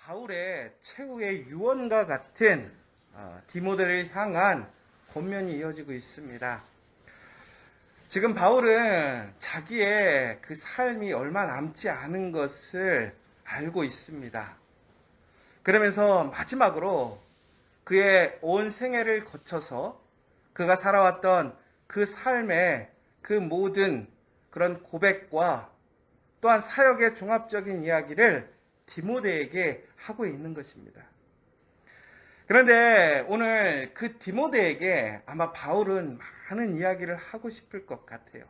바울의 최후의 유언과 같은 디모데를 향한 권면이 이어지고 있습니다. 지금 바울은 자기의 그 삶이 얼마 남지 않은 것을 알고 있습니다. 그러면서 마지막으로 그의 온 생애를 거쳐서 그가 살아왔던 그 삶의 그 모든 그런 고백과 또한 사역의 종합적인 이야기를 디모데에게 하고 있는 것입니다. 그런데 오늘 그 디모데에게 아마 바울은 많은 이야기를 하고 싶을 것 같아요.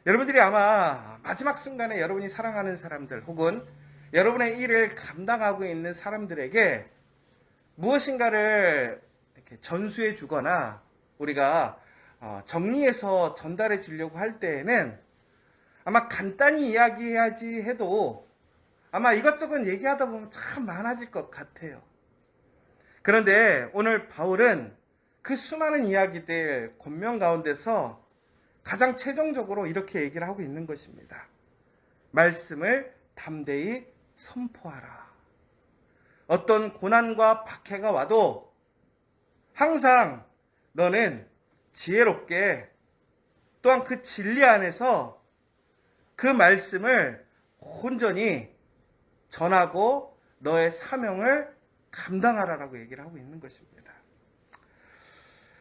여러분들이 아마 마지막 순간에 여러분이 사랑하는 사람들 혹은 여러분의 일을 감당하고 있는 사람들에게 무엇인가를 이렇게 전수해 주거나 우리가 정리해서 전달해 주려고 할 때에는 아마 간단히 이야기해야지 해도 아마 이것저것 얘기하다 보면 참 많아질 것 같아요. 그런데 오늘 바울은 그 수많은 이야기들 권면 가운데서 가장 최종적으로 이렇게 얘기를 하고 있는 것입니다. 말씀을 담대히 선포하라. 어떤 고난과 박해가 와도 항상 너는 지혜롭게 또한 그 진리 안에서 그 말씀을 온전히 전하고 너의 사명을 감당하라라고 얘기를 하고 있는 것입니다.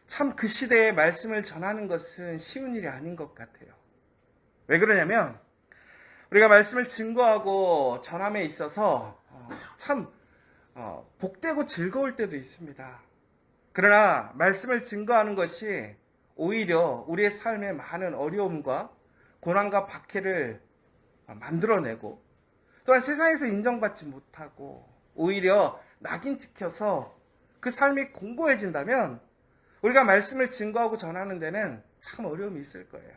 참 그 시대에 말씀을 전하는 것은 쉬운 일이 아닌 것 같아요. 왜 그러냐면 우리가 말씀을 증거하고 전함에 있어서 참 복되고 즐거울 때도 있습니다. 그러나 말씀을 증거하는 것이 오히려 우리의 삶에 많은 어려움과 고난과 박해를 만들어내고 또한 세상에서 인정받지 못하고 오히려 낙인 찍혀서 그 삶이 공고해진다면 우리가 말씀을 증거하고 전하는 데는 참 어려움이 있을 거예요.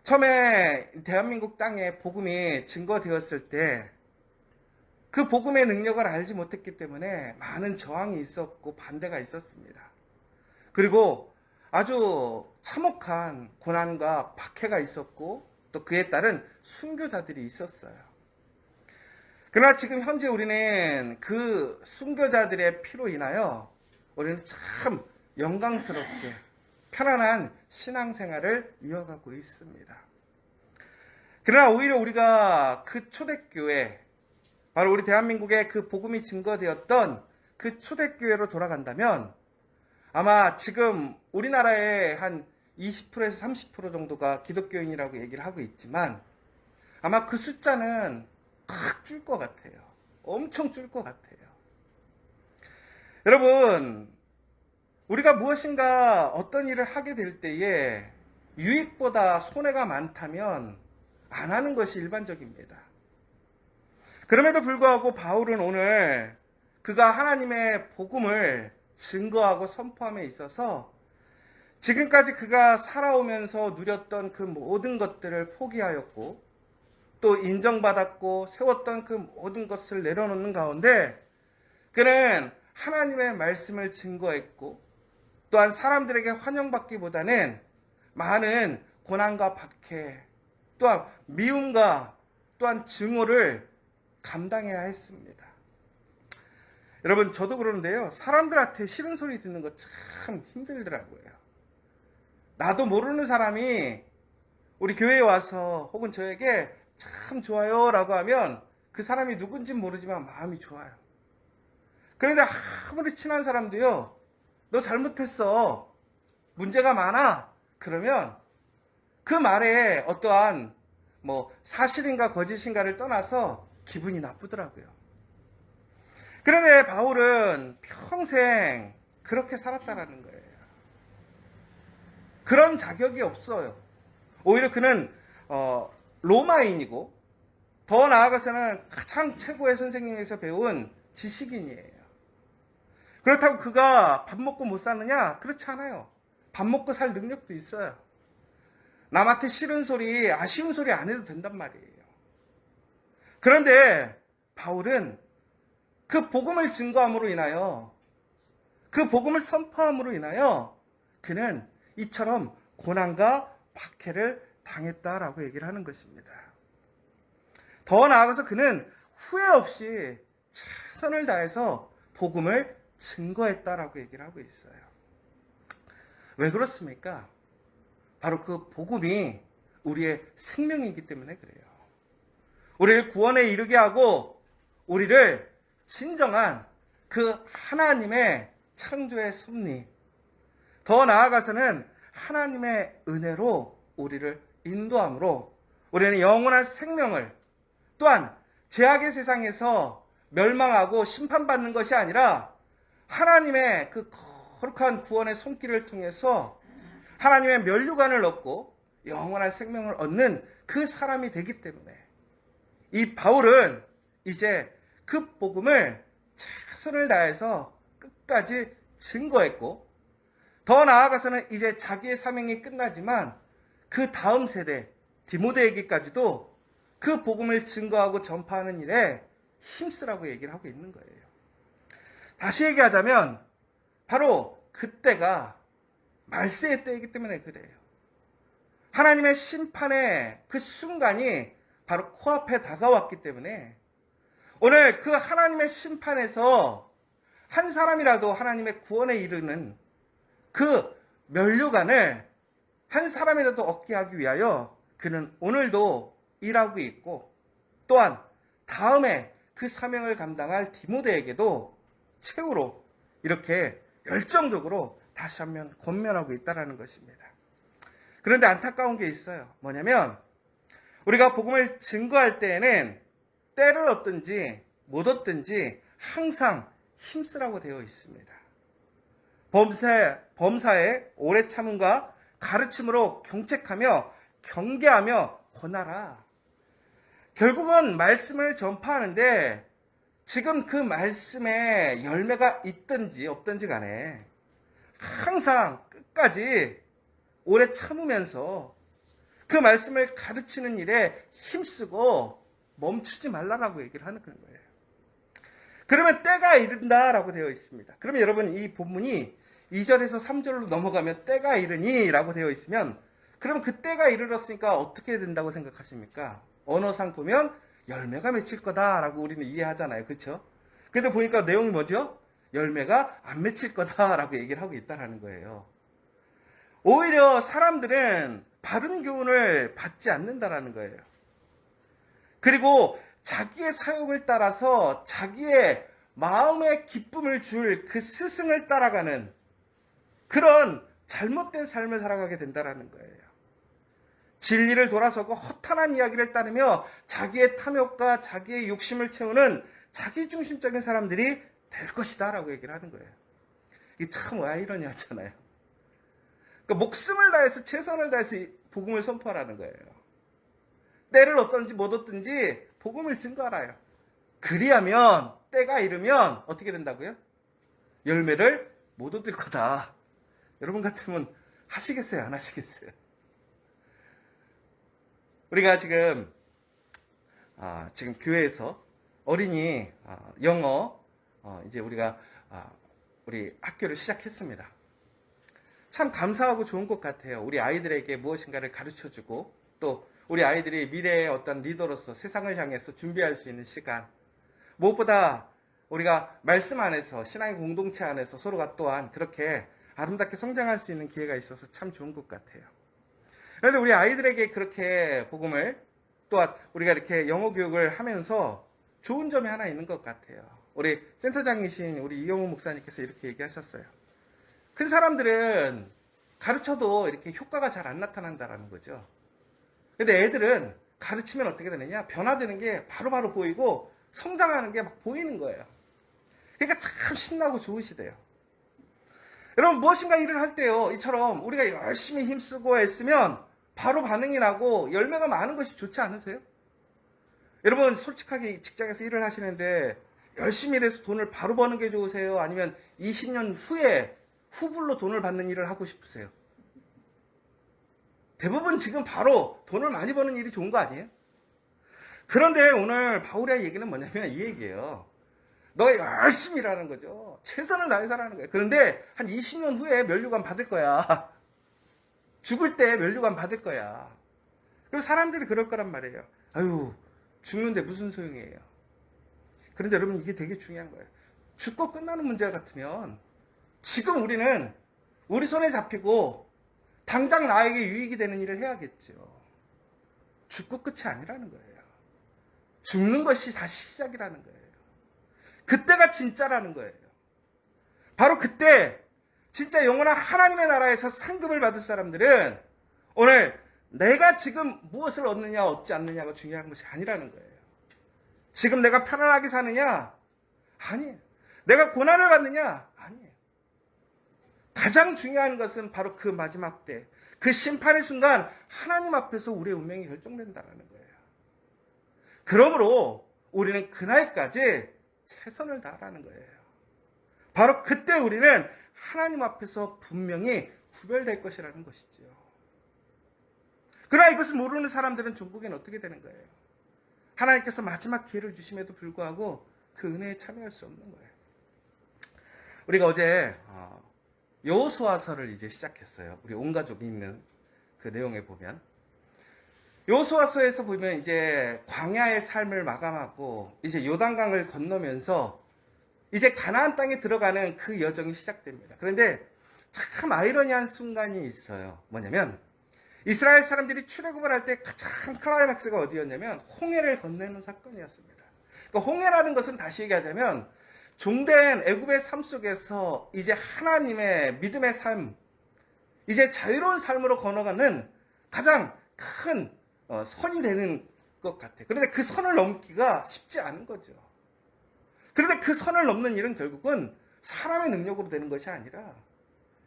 처음에 대한민국 땅에 복음이 증거되었을 때 그 복음의 능력을 알지 못했기 때문에 많은 저항이 있었고 반대가 있었습니다. 그리고 아주 참혹한 고난과 박해가 있었고 또 그에 따른 순교자들이 있었어요. 그러나 지금 현재 우리는 그 순교자들의 피로 인하여 우리는 참 영광스럽게 편안한 신앙생활을 이어가고 있습니다. 그러나 오히려 우리가 그 초대교회, 바로 우리 대한민국의 그 복음이 증거되었던 그 초대교회로 돌아간다면 아마 지금 우리나라의 한 20%에서 30% 정도가 기독교인이라고 얘기를 하고 있지만 아마 그 숫자는 확 줄 것 같아요. 엄청 줄 것 같아요. 여러분, 우리가 무엇인가 어떤 일을 하게 될 때에 유익보다 손해가 많다면 안 하는 것이 일반적입니다. 그럼에도 불구하고 바울은 오늘 그가 하나님의 복음을 증거하고 선포함에 있어서 지금까지 그가 살아오면서 누렸던 그 모든 것들을 포기하였고 또 인정받았고 세웠던 그 모든 것을 내려놓는 가운데 그는 하나님의 말씀을 증거했고 또한 사람들에게 환영받기보다는 많은 고난과 박해 또한 미움과 또한 증오를 감당해야 했습니다. 여러분, 저도 그러는데요. 사람들한테 싫은 소리 듣는 거 참 힘들더라고요. 나도 모르는 사람이 우리 교회에 와서 혹은 저에게 참 좋아요 라고 하면 그 사람이 누군지 모르지만 마음이 좋아요. 그런데 아무리 친한 사람도요. 너 잘못했어. 문제가 많아. 그러면 그 말에 어떠한 사실인가 거짓인가를 떠나서 기분이 나쁘더라고요. 그런데 바울은 평생 그렇게 살았다라는 거예요. 그런 자격이 없어요. 오히려 그는 로마인이고 더 나아가서는 가장 최고의 선생님에서 배운 지식인이에요. 그렇다고 그가 밥 먹고 못 사느냐? 그렇지 않아요. 밥 먹고 살 능력도 있어요. 남한테 싫은 소리, 아쉬운 소리 안 해도 된단 말이에요. 그런데 바울은 그 복음을 증거함으로 인하여 그 복음을 선포함으로 인하여 그는 이처럼 고난과 박해를 당했다라고 얘기를 하는 것입니다. 더 나아가서 그는 후회 없이 최선을 다해서 복음을 증거했다라고 얘기를 하고 있어요. 왜 그렇습니까? 바로 그 복음이 우리의 생명이기 때문에 그래요. 우리를 구원에 이르게 하고 우리를 진정한 그 하나님의 창조의 섭리, 더 나아가서는 하나님의 은혜로 우리를 인도함으로 우리는 영원한 생명을, 또한 죄악의 세상에서 멸망하고 심판받는 것이 아니라 하나님의 그 거룩한 구원의 손길을 통해서 하나님의 면류관을 얻고 영원한 생명을 얻는 그 사람이 되기 때문에 이 바울은 이제 그 복음을 최선을 다해서 끝까지 증거했고, 더 나아가서는 이제 자기의 사명이 끝나지만 그 다음 세대 디모데에게까지도 그 복음을 증거하고 전파하는 일에 힘쓰라고 얘기를 하고 있는 거예요. 다시 얘기하자면 바로 그때가 말세의 때이기 때문에 그래요. 하나님의 심판의 그 순간이 바로 코앞에 다가왔기 때문에 오늘 그 하나님의 심판에서 한 사람이라도 하나님의 구원에 이르는 그 면류관을 한 사람이라도 얻게 하기 위하여 그는 오늘도 일하고 있고, 또한 다음에 그 사명을 감당할 디모데에게도 최후로 이렇게 열정적으로 다시 한번 권면하고 있다는 것입니다. 그런데 안타까운 게 있어요. 뭐냐면 우리가 복음을 증거할 때에는 때를 얻든지 못 얻든지 항상 힘쓰라고 되어 있습니다. 범사에 오래 참음과 가르침으로 경책하며 경계하며 권하라. 결국은 말씀을 전파하는데 지금 그 말씀에 열매가 있든지 없든지 간에 항상 끝까지 오래 참으면서 그 말씀을 가르치는 일에 힘쓰고 멈추지 말라라고 얘기를 하는 거예요. 그러면 때가 이른다라고 되어 있습니다. 그러면 여러분 이 본문이 2절에서 3절로 넘어가면 때가 이르니 라고 되어 있으면, 그럼 그 때가 이르렀으니까 어떻게 된다고 생각하십니까? 언어상 보면 열매가 맺힐 거다라고 우리는 이해하잖아요. 그렇죠? 근데 보니까 내용이 뭐죠? 열매가 안 맺힐 거다라고 얘기를 하고 있다는 거예요. 오히려 사람들은 바른 교훈을 받지 않는다라는 거예요. 그리고 자기의 사욕을 따라서 자기의 마음의 기쁨을 줄 그 스승을 따라가는 그런 잘못된 삶을 살아가게 된다는 거예요. 진리를 돌아서고 허탄한 이야기를 따르며 자기의 탐욕과 자기의 욕심을 채우는 자기중심적인 사람들이 될 것이다 라고 얘기를 하는 거예요. 이게 참 아이러니하잖아요. 그러니까 목숨을 다해서 최선을 다해서 복음을 선포하라는 거예요. 때를 얻든지 못 얻든지 복음을 증거하라요. 그리하면 때가 이르면 어떻게 된다고요? 열매를 못 얻을 거다. 여러분 같으면 하시겠어요? 안 하시겠어요? 우리가 지금 교회에서 어린이 영어 이제 우리가 우리 학교를 시작했습니다. 참 감사하고 좋은 것 같아요. 우리 아이들에게 무엇인가를 가르쳐주고 또 우리 아이들이 미래의 어떤 리더로서 세상을 향해서 준비할 수 있는 시간, 무엇보다 우리가 말씀 안에서 신앙의 공동체 안에서 서로가 또한 그렇게 아름답게 성장할 수 있는 기회가 있어서 참 좋은 것 같아요. 그런데 우리 아이들에게 그렇게 복음을, 또한 우리가 이렇게 영어 교육을 하면서 좋은 점이 하나 있는 것 같아요. 우리 센터장이신 우리 이영호 목사님께서 이렇게 얘기하셨어요. 큰 사람들은 가르쳐도 이렇게 효과가 잘 안 나타난다라는 거죠. 근데 애들은 가르치면 어떻게 되느냐? 변화되는 게 바로바로 보이고 성장하는 게 막 보이는 거예요. 그러니까 참 신나고 좋으시대요. 여러분 무엇인가 일을 할 때요, 이처럼 우리가 열심히 힘쓰고 애쓰면 바로 반응이 나고 열매가 많은 것이 좋지 않으세요? 여러분 솔직하게 직장에서 일을 하시는데 열심히 일해서 돈을 바로 버는 게 좋으세요? 아니면 20년 후에 후불로 돈을 받는 일을 하고 싶으세요? 대부분 지금 바로 돈을 많이 버는 일이 좋은 거 아니에요? 그런데 오늘 바울의 얘기는 뭐냐면 이 얘기예요. 너가 열심히 일하는 거죠. 최선을 다해서 하는 거예요. 그런데 한 20년 후에 면류관 받을 거야. 죽을 때 면류관 받을 거야. 그리고 사람들이 그럴 거란 말이에요. 아유, 죽는데 무슨 소용이에요. 그런데 여러분, 이게 되게 중요한 거예요. 죽고 끝나는 문제 같으면 지금 우리는 우리 손에 잡히고 당장 나에게 유익이 되는 일을 해야겠죠. 죽고 끝이 아니라는 거예요. 죽는 것이 다시 시작이라는 거예요. 그때가 진짜라는 거예요. 바로 그때 진짜 영원한 하나님의 나라에서 상급을 받을 사람들은 오늘 내가 지금 무엇을 얻느냐 얻지 않느냐가 중요한 것이 아니라는 거예요. 지금 내가 편안하게 사느냐? 아니에요. 내가 고난을 받느냐? 아니에요. 가장 중요한 것은 바로 그 마지막 때, 그 심판의 순간 하나님 앞에서 우리의 운명이 결정된다는 거예요. 그러므로 우리는 그날까지 최선을 다하라는 거예요. 바로 그때 우리는 하나님 앞에서 분명히 구별될 것이라는 것이죠. 그러나 이것을 모르는 사람들은 종국에는 어떻게 되는 거예요? 하나님께서 마지막 기회를 주심에도 불구하고 그 은혜에 참여할 수 없는 거예요. 우리가 어제 여호수아서를 이제 시작했어요. 우리 온 가족이 있는 그 내용에 보면 여호수아서에서 보면 이제 광야의 삶을 마감하고 이제 요단강을 건너면서 이제 가나안 땅에 들어가는 그 여정이 시작됩니다. 그런데 참 아이러니한 순간이 있어요. 뭐냐면 이스라엘 사람들이 출애굽을 할 때 가장 클라이맥스가 어디였냐면 홍해를 건너는 사건이었습니다. 그러니까 홍해라는 것은 다시 얘기하자면 종된 애굽의 삶 속에서 이제 하나님의 믿음의 삶, 이제 자유로운 삶으로 건너가는 가장 큰 선이 되는 것 같아요. 그런데 그 선을 넘기가 쉽지 않은 거죠. 그런데 그 선을 넘는 일은 결국은 사람의 능력으로 되는 것이 아니라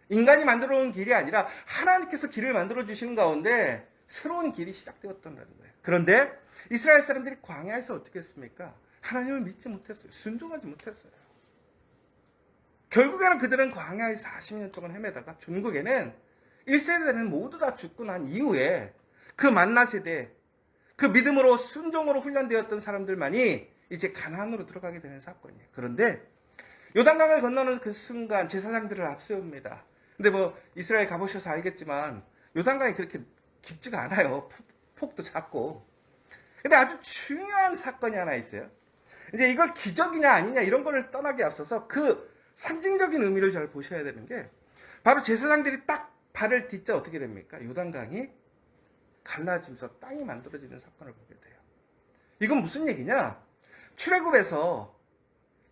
인간이 만들어 놓은 길이 아니라 하나님께서 길을 만들어 주시는 가운데 새로운 길이 시작되었다는 거예요. 그런데 이스라엘 사람들이 광야에서 어떻게 했습니까? 하나님을 믿지 못했어요. 순종하지 못했어요. 결국에는 그들은 광야에서 40년 동안 헤매다가 종국에는 1세대는 모두 다 죽고 난 이후에 그 만나 세대, 그 믿음으로 순종으로 훈련되었던 사람들만이 이제 가나안으로 들어가게 되는 사건이에요. 그런데 요단강을 건너는 그 순간 제사장들을 앞세웁니다. 근데 뭐 이스라엘 가보셔서 알겠지만 요단강이 그렇게 깊지가 않아요. 폭도 작고. 근데 아주 중요한 사건이 하나 있어요. 이제 이걸 기적이냐 아니냐 이런 거를 떠나기 앞서서 그 상징적인 의미를 잘 보셔야 되는 게 바로 제사장들이 딱 발을 딛자 어떻게 됩니까? 요단강이 갈라지면서 땅이 만들어지는 사건을 보게 돼요. 이건 무슨 얘기냐? 출애굽에서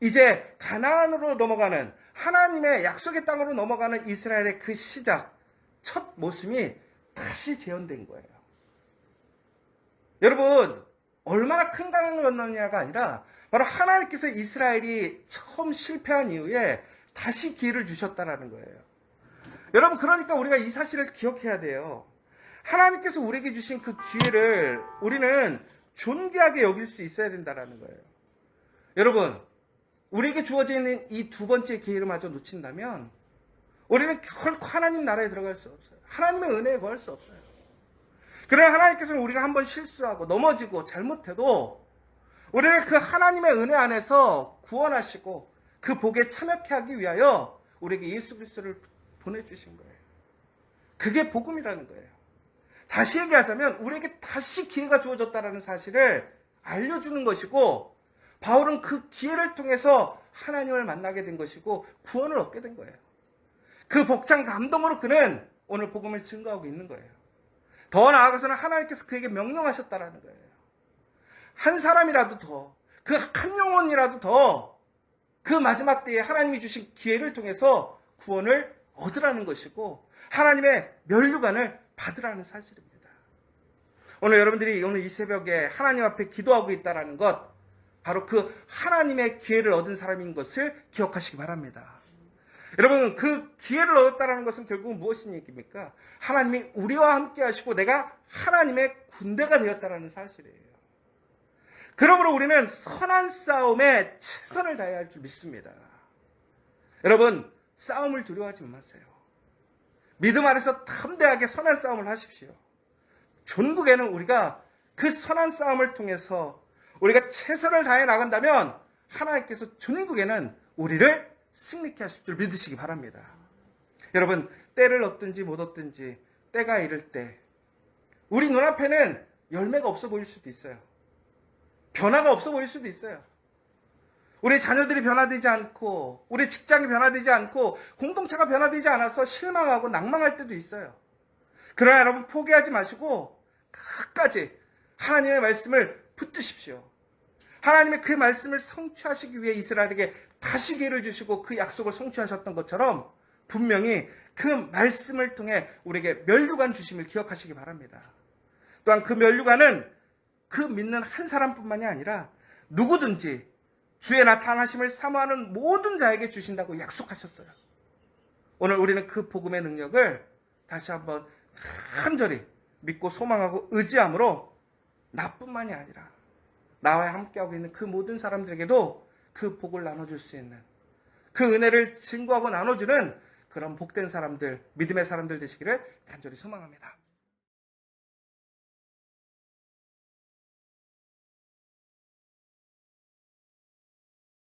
이제 가나안으로 넘어가는 하나님의 약속의 땅으로 넘어가는 이스라엘의 그 시작, 첫 모습이 다시 재현된 거예요. 여러분, 얼마나 큰 강을 건너느냐가 아니라 바로 하나님께서 이스라엘이 처음 실패한 이후에 다시 기회를 주셨다는 거예요. 여러분, 그러니까 우리가 이 사실을 기억해야 돼요. 하나님께서 우리에게 주신 그 기회를 우리는 존귀하게 여길 수 있어야 된다는 거예요. 여러분, 우리에게 주어지는 이 두 번째 기회를 마저 놓친다면 우리는 결코 하나님 나라에 들어갈 수 없어요. 하나님의 은혜에 거할 수 없어요. 그러나 하나님께서는 우리가 한번 실수하고 넘어지고 잘못해도 우리를 그 하나님의 은혜 안에서 구원하시고 그 복에 참여케 하기 위하여 우리에게 예수 그리스도를 보내주신 거예요. 그게 복음이라는 거예요. 다시 얘기하자면 우리에게 다시 기회가 주어졌다는 사실을 알려주는 것이고 바울은 그 기회를 통해서 하나님을 만나게 된 것이고 구원을 얻게 된 거예요. 그 벅찬 감동으로 그는 오늘 복음을 증거하고 있는 거예요. 더 나아가서는 하나님께서 그에게 명령하셨다라는 거예요. 한 사람이라도 더, 그 한 영혼이라도 더 그 마지막 때에 하나님이 주신 기회를 통해서 구원을 얻으라는 것이고 하나님의 면류관을 받으라는 사실입니다. 오늘 여러분들이 오늘 이 새벽에 하나님 앞에 기도하고 있다는 것, 바로 그 하나님의 기회를 얻은 사람인 것을 기억하시기 바랍니다. 여러분, 그 기회를 얻었다는 것은 결국은 무엇인 얘기입니까? 하나님이 우리와 함께 하시고 내가 하나님의 군대가 되었다는 사실이에요. 그러므로 우리는 선한 싸움에 최선을 다해야 할 줄 믿습니다. 여러분, 싸움을 두려워하지 마세요. 믿음 안에서 담대하게 선한 싸움을 하십시오. 전국에는 우리가 그 선한 싸움을 통해서 우리가 최선을 다해 나간다면 하나님께서 전국에는 우리를 승리케 하실 줄 믿으시기 바랍니다. 여러분, 때를 얻든지 못 얻든지 때가 이를 때 우리 눈앞에는 열매가 없어 보일 수도 있어요. 변화가 없어 보일 수도 있어요. 우리 자녀들이 변화되지 않고 우리 직장이 변화되지 않고 공동체가 변화되지 않아서 실망하고 낭망할 때도 있어요. 그러나 여러분 포기하지 마시고 끝까지 하나님의 말씀을 붙드십시오. 하나님의 그 말씀을 성취하시기 위해 이스라엘에게 다시 기회를 주시고 그 약속을 성취하셨던 것처럼 분명히 그 말씀을 통해 우리에게 면류관 주심을 기억하시기 바랍니다. 또한 그 면류관은 그 믿는 한 사람뿐만이 아니라 누구든지 주의 나타나심을 사모하는 모든 자에게 주신다고 약속하셨어요. 오늘 우리는 그 복음의 능력을 다시 한번 간절히 믿고 소망하고 의지함으로 나뿐만이 아니라 나와 함께하고 있는 그 모든 사람들에게도 그 복을 나눠줄 수 있는 그 은혜를 증거하고 나눠주는 그런 복된 사람들, 믿음의 사람들 되시기를 간절히 소망합니다.